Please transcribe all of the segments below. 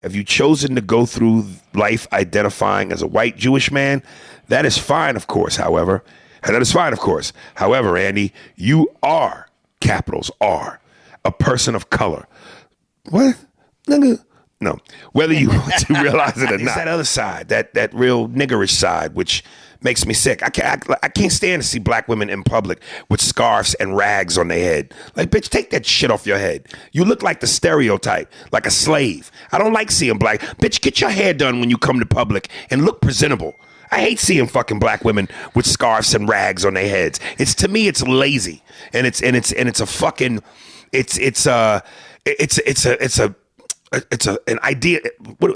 Have you chosen to go through life identifying as a white Jewish man? That is fine, of course, however. However, Andy, you are, capitals R, a person of color. What? Nigga. No. Whether you want to realize it or not. It's that other side, that real niggerish side, which makes me sick. I can't stand to see black women in public with scarves and rags on their head. Like, bitch, take that shit off your head. You look like the stereotype, like a slave. I don't like seeing black. Bitch, get your hair done when you come to public and look presentable. I hate seeing fucking black women with scarves and rags on their heads. To me, it's lazy, and it's a fucking, it's an idea,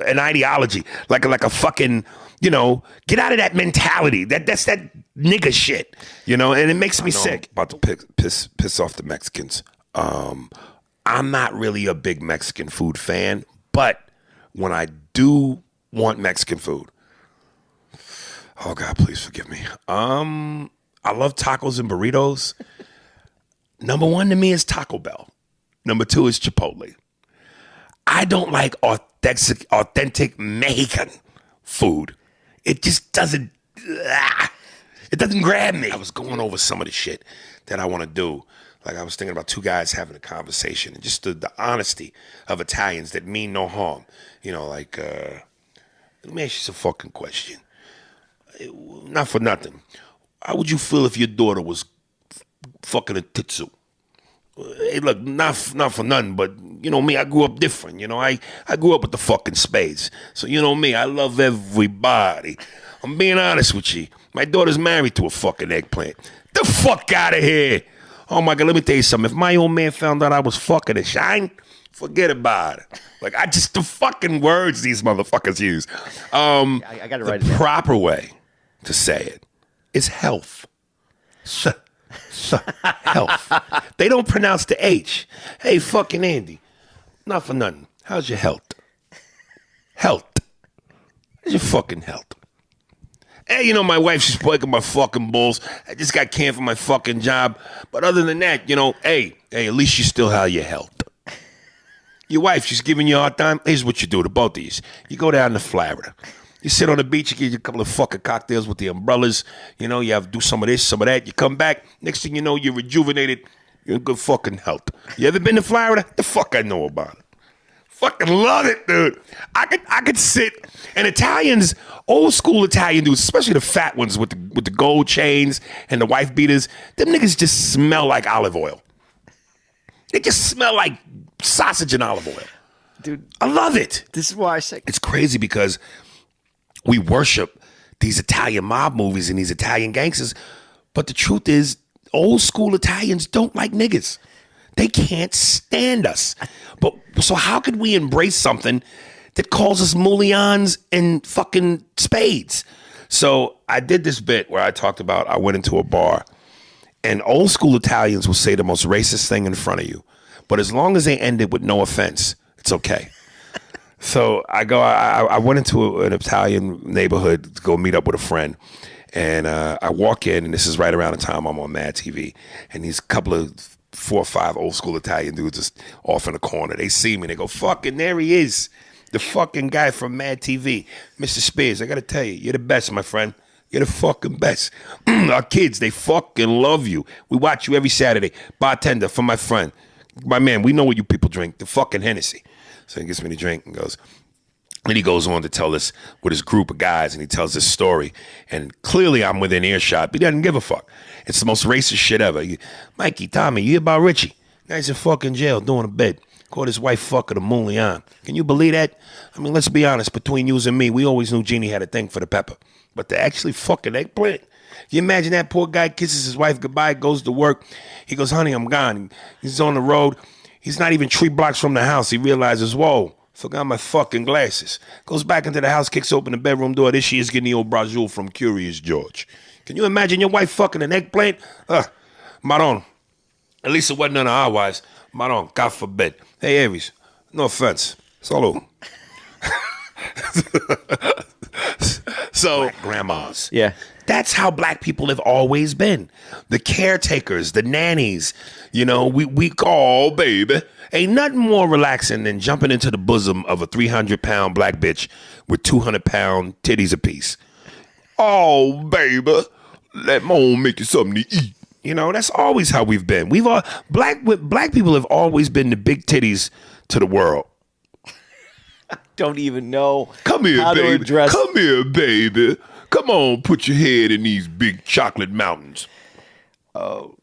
an ideology, like a fucking, get out of that mentality. That's that nigga shit, and it makes me sick. About to piss off the Mexicans. I'm not really a big Mexican food fan, but when I do want Mexican food, oh God, please forgive me. I love tacos and burritos. Number one to me is Taco Bell. Number two is Chipotle. I don't like authentic Mexican food. It just doesn't, it doesn't grab me. I was going over some of the shit that I want to do. Like, I was thinking about two guys having a conversation and just the honesty of Italians that mean no harm. Let me ask you some fucking question. Not for nothing. How would you feel if your daughter was fucking a titsu? Hey, look, not for nothing, but me, I grew up different. I grew up with the fucking spades. So me, I love everybody. I'm being honest with you. My daughter's married to a fucking eggplant. The fuck out of here. Oh my God, let me tell you something. If my old man found out I was fucking a shine, forget about it. Like, the fucking words these motherfuckers use. I got it right. The proper way to say it is health. Health. They don't pronounce the H. Hey, fucking Andy. Not for nothing. How's your health? Health. How's your fucking health? Hey, my wife, she's breaking my fucking balls. I just got canned from my fucking job. But other than that, hey, at least you still have your health. Your wife, she's giving you a hard time. Here's what you do to both of you. You go down to Florida. You sit on the beach, you get a couple of fucking cocktails with the umbrellas. You have to do some of this, some of that. You come back. Next thing you know, you're rejuvenated. You're in good fucking health. You ever been to Florida? The fuck I know about it. Fucking love it, dude. I could sit. And Italians, old school Italian dudes, especially the fat ones with the gold chains and the wife beaters, them niggas just smell like olive oil. They just smell like sausage and olive oil. Dude, I love it. This is why I say it's crazy, because we worship these Italian mob movies and these Italian gangsters, but the truth is, old school Italians don't like niggas. They can't stand us. But so how could we embrace something that calls us mullions and fucking spades? So I did this bit where I talked about, I went into a bar, and old school Italians will say the most racist thing in front of you, but as long as they end it with no offense, it's okay. So I went into an Italian neighborhood to go meet up with a friend. And I walk in, and this is right around the time I'm on Mad TV. And these couple of 4 or 5 old school Italian dudes just off in the corner. They see me, they go, fucking, there he is. The fucking guy from Mad TV. Mr. Spears, I got to tell you, you're the best, my friend. You're the fucking best. Our kids, they fucking love you. We watch you every Saturday. Bartender for my friend. My man, we know what you people drink. The fucking Hennessy. So he gets me to drink and goes, and he goes on to tell us with his group of guys, and he tells this story. And clearly I'm within earshot, but he doesn't give a fuck. It's the most racist shit ever. Mikey, Tommy, you hear about Richie? Guy's in fucking jail doing a bid. Caught his wife fucking a mullion. Can you believe that? I mean, let's be honest. Between you and me, we always knew Jeannie had a thing for the pepper. But to actually fucking eggplant? You imagine that poor guy kisses his wife goodbye, goes to work. He goes, honey, I'm gone. He's on the road. He's not even 3 blocks from the house. He realizes, whoa, forgot my fucking glasses. Goes back into the house, kicks open the bedroom door. There she is getting the old brajul from Curious George. Can you imagine your wife fucking an eggplant? Maron. At least it wasn't none of our wives. Maron, God forbid. Hey, Aries, no offense. Salud. So black grandmas. Yeah. That's how black people have always been. The caretakers, the nannies. You know, we call, baby. Ain't nothing more relaxing than jumping into the bosom of a 300-pound black bitch with 200-pound titties apiece. Oh, baby, let mom make you something to eat. You know, that's always how we've been. Black people have always been the big titties to the world. Don't even know. Come here, how baby. To address. Come here, baby. Come on, put your head in these big chocolate mountains. Oh,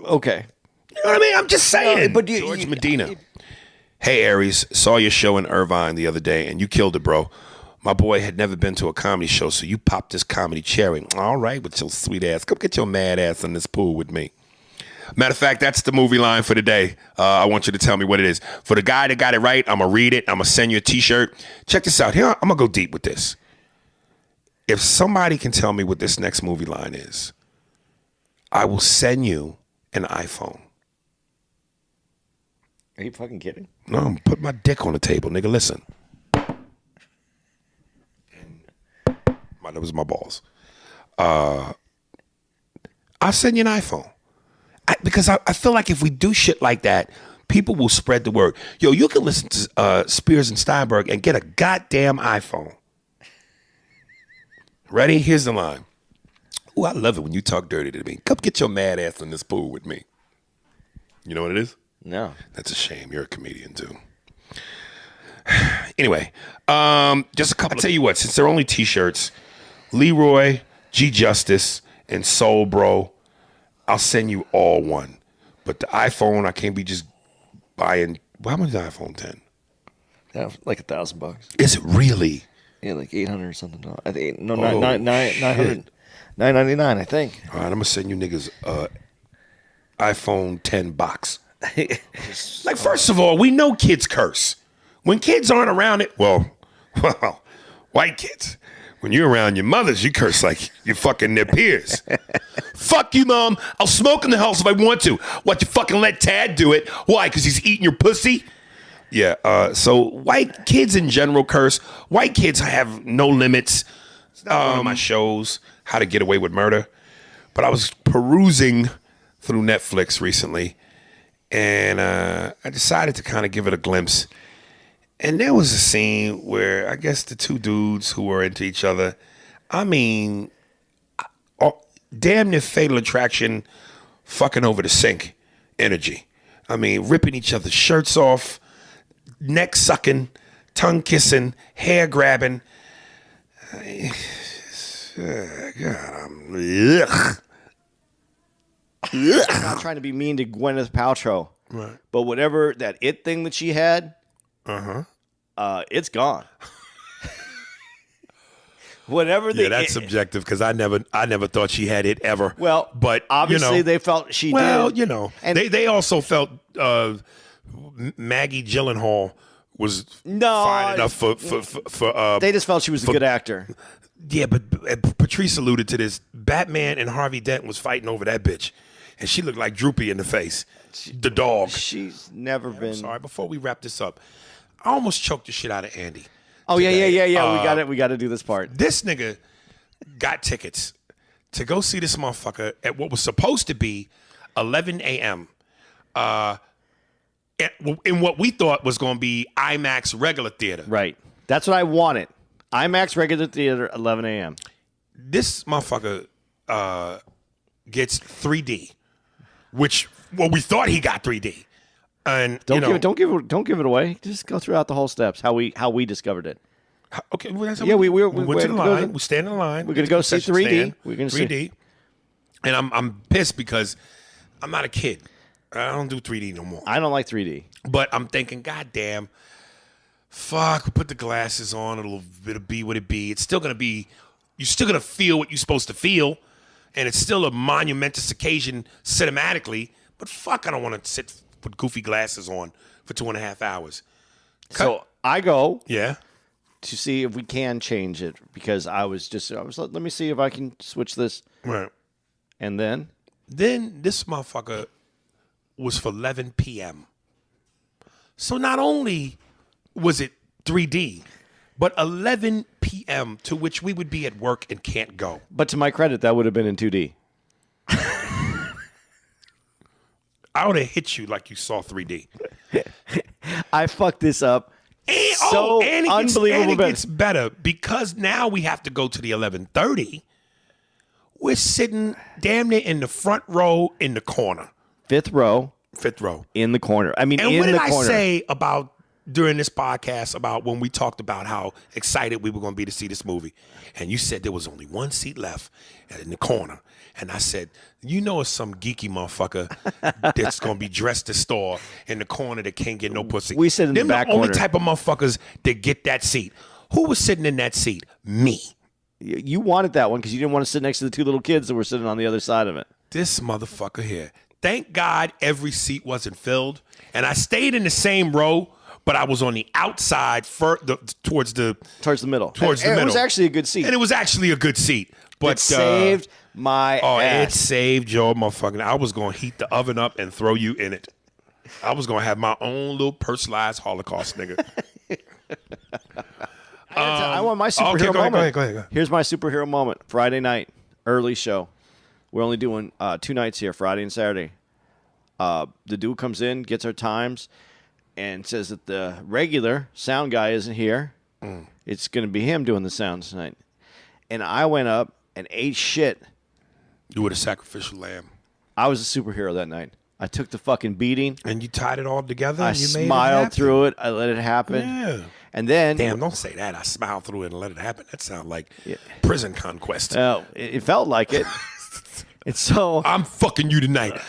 okay. You know what I mean? I'm just saying. But George Medina. Hey, Aries, saw your show in Irvine the other day, and you killed it, bro. My boy had never been to a comedy show, so you popped this comedy cherry. All right, with your sweet ass. Come get your mad ass in this pool with me. Matter of fact, that's the movie line for today. I want you to tell me what it is. For the guy that got it right, I'm going to read it. I'm going to send you a T-shirt. Check this out. Here, I'm going to go deep with this. If somebody can tell me what this next movie line is, I will send you an iPhone. Are you fucking kidding? No, I'm put my dick on the table, nigga. Listen. That was my balls. I'll send you an iPhone. Because I feel like if we do shit like that, people will spread the word. Yo, you can listen to Spears and Steinberg and get a goddamn iPhone. Ready? Here's the line. Oh, I love it when you talk dirty to me. Come get your mad ass in this pool with me. You know what it is? No. That's a shame. You're a comedian, too. Anyway, just a couple. I'll tell you what, since they're only T-shirts, Leroy, G Justice, and Soul Bro, I'll send you all one. But the iPhone, I can't be just buying. How much is the iPhone 10? Yeah, like $1,000. Is it really? Yeah, like 800 or something. I think no, Oh, 900, 999. I think. All right, I'm gonna send you niggas iPhone 10 box. Like, first of all, we know kids curse. When kids aren't around it, well, white kids. When you're around your mothers, you curse like you're fucking their peers. Fuck you, mom. I'll smoke in the house if I want to. What, you fucking let Tad do it? Why, because he's eating your pussy? Yeah, so white kids in general curse. White kids have no limits. One of my shows, How to Get Away with Murder. But I was perusing through Netflix recently, and I decided to kind of give it a glimpse. And there was a scene where I guess the two dudes who were into each other, I mean, damn near Fatal Attraction fucking over the sink energy. I mean, ripping each other's shirts off, neck sucking, tongue kissing, hair grabbing. God, I'm not trying to be mean to Gwyneth Paltrow, right. But whatever that it thing that she had, it's gone. Whatever. Yeah, that's subjective because I never thought she had it ever. Well, but obviously they felt she did. Well, you know, and they also felt Maggie Gyllenhaal was fine enough for they just felt she was a good actor. Yeah, but Patrice alluded to this. Batman and Harvey Dent was fighting over that bitch, and she looked like Droopy in the face. The dog. She's never been. I'm sorry. Before we wrap this up, I almost choked the shit out of Andy. Oh today. yeah. We got to do this part. This nigga got tickets to go see this motherfucker at what was supposed to be 11 a.m. In what we thought was going to be IMAX regular theater. Right. That's what I wanted. IMAX regular theater, 11 a.m. This motherfucker gets 3D, which we thought he got 3D. And don't give it away. Just go throughout the whole steps. How we discovered it. Okay, well, that's yeah, we went to the line. We stand in the line. We're gonna go see 3D. We're gonna 3D, see. and I'm pissed because I'm not a kid. I don't do 3D no more. I don't like 3D. But I'm thinking, goddamn, fuck. Put the glasses on. It'll be what it be. It's still gonna be. You're still gonna feel what you're supposed to feel, and it's still a monumentous occasion cinematically. But fuck, I don't want to sit with goofy glasses on for 2.5 hours. So I go. Yeah. To see if we can change it because I was let me see if I can switch this. Right. And then this motherfucker was for 11 p.m. So not only was it 3D, but 11 p.m. p.m. to which we would be at work and can't go. But to my credit, that would have been in 2D. I would have hit you like you saw 3D. I fucked this up. And Unbelievable. It gets better because now we have to go to the 11:30. We're sitting damn near in the front row in the corner. Fifth row in the corner. I mean, And in what did the I corner. say about during this podcast about when we talked about how excited we were going to be to see this movie? And you said there was only one seat left in the corner. And I said, you know it's some geeky motherfucker that's going to be dressed to store in the corner that can't get no pussy. We sit in the back the only corner. type of motherfuckers that get that seat. Who was sitting in that seat? Me. You wanted that one because you didn't want to sit next to the two little kids that were sitting on the other side of it. This motherfucker here. Thank God every seat wasn't filled. And I stayed in the same row, but I was on the outside towards the middle. It was actually a good seat. And it was actually a good seat. But it saved my ass. It saved your motherfucking. I was going to heat the oven up and throw you in it. I was going to have my own little personalized Holocaust, nigga. I want my superhero moment. Go ahead. Here's my superhero moment. Friday night, early show. We're only doing 2 nights here, Friday and Saturday. The dude comes in, gets our times, and says that the regular sound guy isn't here. It's going to be him doing the sounds tonight. And I went up and ate shit. You were the sacrificial lamb. I was a superhero that night. I took the fucking beating. And you tied it all together. I and you smiled through it. I let it happen. Yeah. And then... Damn, don't say that. I smiled through it and let it happen. That sounds like prison conquest. No, it felt like it. And so... I'm fucking you tonight.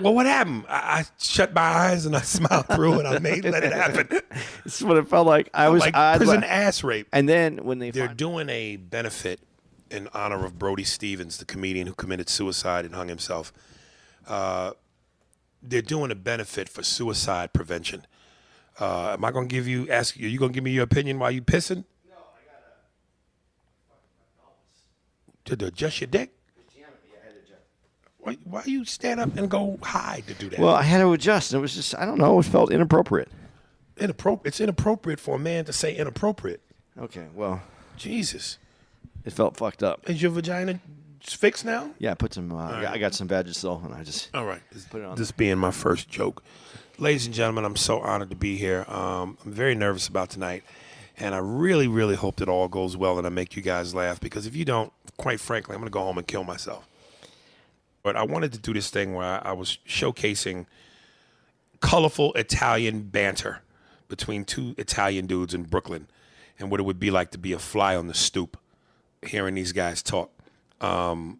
Well, what happened? I shut my eyes and I smiled through it. I let it happen. This is what it felt like. I was... like prison ass rape. And then when They're doing a benefit in honor of Brody Stevens, the comedian who committed suicide and hung himself. They're doing a benefit for suicide prevention. Am I going to are you going to give me your opinion while you pissing? No, I got to To adjust your dick? Why you stand up and go hide to do that? Well, I had to adjust. It was just, I don't know, it felt inappropriate. It's inappropriate for a man to say inappropriate. Okay, well. Jesus. It felt fucked up. Is your vagina fixed now? Yeah, I put some, I got some Vagisil and I just All right. put it on. This being my first joke. Ladies and gentlemen, I'm so honored to be here. I'm very nervous about tonight. And I really, really hope that all goes well and I make you guys laugh. Because if you don't, quite frankly, I'm going to go home and kill myself. But I wanted to do this thing where I was showcasing colorful Italian banter between two Italian dudes in Brooklyn and what it would be like to be a fly on the stoop hearing these guys talk. And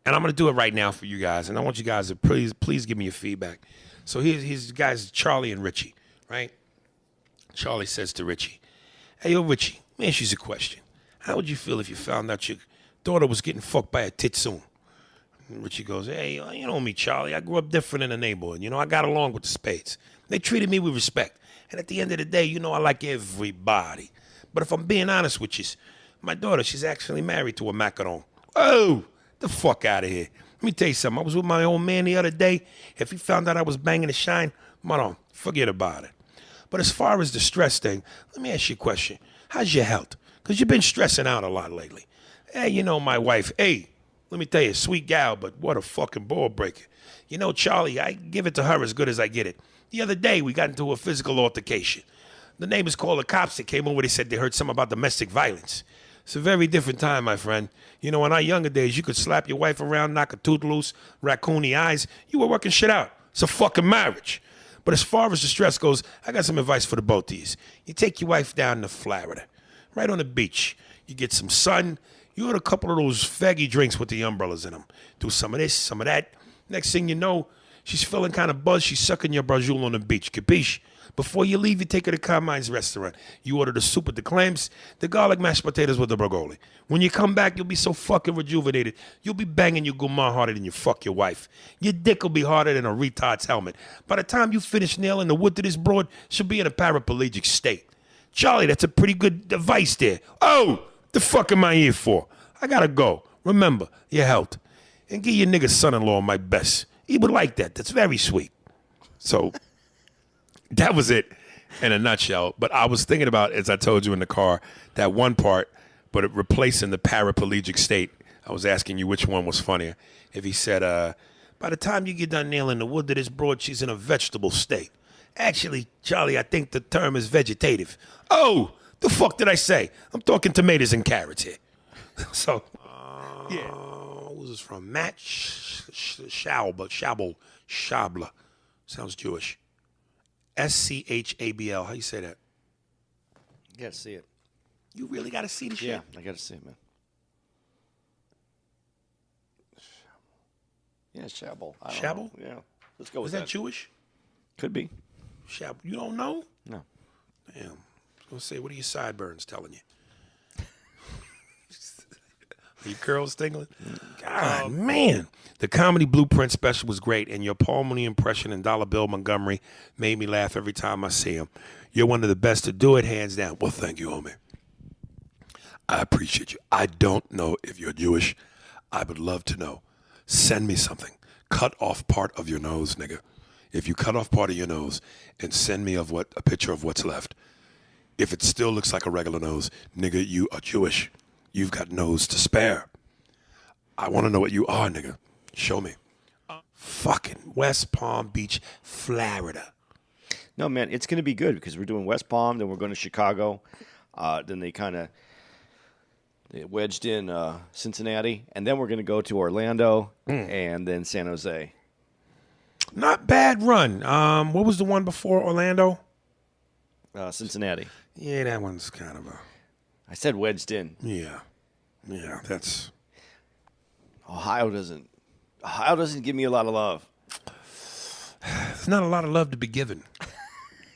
I'm going to do it right now for you guys. And I want you guys to please give me your feedback. So here's guys, Charlie and Richie, right? Charlie says to Richie, hey, yo, Richie, let me ask you a question. How would you feel if you found out your daughter was getting fucked by a titsoon? And Richie goes, hey, you know me, Charlie. I grew up different in the neighborhood. I got along with the Spades. They treated me with respect. And at the end of the day, I like everybody. But if I'm being honest with you, my daughter, she's actually married to a macaron. Oh, the fuck out of here. Let me tell you something. I was with my old man the other day. If he found out I was banging a shine, forget about it. But as far as the stress thing, let me ask you a question. How's your health? Because you've been stressing out a lot lately. Hey, my wife, hey, let me tell you, sweet gal, but what a fucking ball breaker. Charlie, I give it to her as good as I get it. The other day, we got into a physical altercation. The neighbors called the cops. They came over. They said they heard something about domestic violence. It's a very different time, my friend. In our younger days, you could slap your wife around, knock a tooth loose, raccoon the eyes. You were working shit out. It's a fucking marriage. But as far as the stress goes, I got some advice for the both of you. You take your wife down to Florida, right on the beach. You get some sun. You order a couple of those faggy drinks with the umbrellas in them. Do some of this, some of that. Next thing you know, she's feeling kind of buzzed. She's sucking your brajul on the beach. Capiche? Before you leave, you take her to Carmine's restaurant. You order the soup with the clams, the garlic mashed potatoes with the brogoli. When you come back, you'll be so fucking rejuvenated. You'll be banging your guma harder than you fuck your wife. Your dick will be harder than a retard's helmet. By the time you finish nailing the wood to this broad, she'll be in a paraplegic state. Charlie, that's a pretty good advice there. Oh, the fuck am I here for? I gotta go. Remember, your health. And give your nigga son-in-law my best. He would like that. That's very sweet. So... that was it in a nutshell. But I was thinking about, as I told you in the car, that one part but replacing the paraplegic state. I was asking you which one was funnier. If he said, by the time you get done nailing the wood to this broad, she's in a vegetable state. Actually, Charlie, I think the term is vegetative. Oh, the fuck did I say? I'm talking tomatoes and carrots here. So, yeah. What was this from? Matt Schabel. Sounds Jewish. Schabl. How you say that? You got to see it. You really got to see the shit? Yeah, I got to see it, man. Yeah, Schabel. Schabel? Yeah. Let's go with Is that Jewish? Could be. Schabel. You don't know? No. Damn. I was going to say, what are your sideburns telling you? Are your curls tingling? God, man. The Comedy Blueprint special was great, and your Paul Mooney impression and Dollar Bill Montgomery made me laugh every time I see him. You're one of the best to do it, hands down. Well, thank you, homie. I appreciate you. I don't know if you're Jewish. I would love to know. Send me something. Cut off part of your nose, nigga. If you cut off part of your nose and send me a picture of what's left. If it still looks like a regular nose, nigga, you are Jewish. You've got nose to spare. I want to know what you are, nigga. Show me. Fucking West Palm Beach, Florida. No, man, it's going to be good because we're doing West Palm, then we're going to Chicago. Then they wedged in Cincinnati, and then we're going to go to Orlando and then San Jose. Not bad run. What was the one before Orlando? Cincinnati. Yeah, that one's kind of I said wedged in. Yeah, that's... Ohio doesn't give me a lot of love. There's not a lot of love to be given.